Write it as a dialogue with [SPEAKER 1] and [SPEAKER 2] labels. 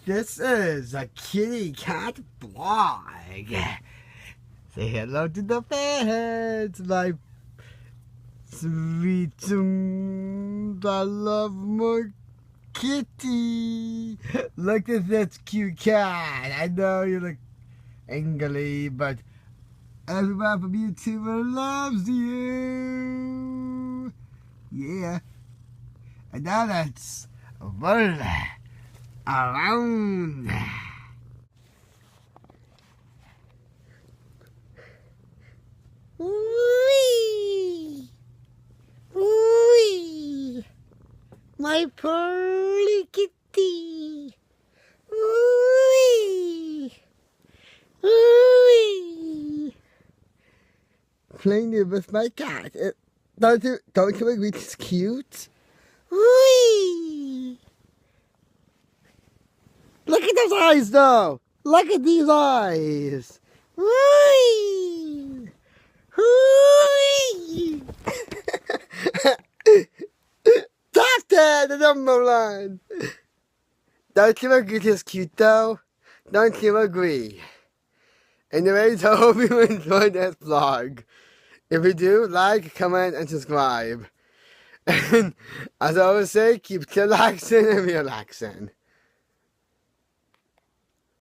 [SPEAKER 1] This is a kitty cat blog. Say hello to the fans, my sweet I love my kitty. Look at this cute cat. I know you look angry, but everyone from YouTuber loves you. Yeah. And now that's world around. Wee! Wee! My pearly kitty! Wee! Wee! Playing it with my cat. Don't you agree it's cute? Wee! Look at those eyes though! Look at these eyes! Wee! Wee! Top 10, the number one! Don't you agree it's cute though? Don't you agree? Anyways, I hope you enjoyed this vlog. If you do, like, comment, and subscribe. And as I always say, keep chillaxing and relaxing.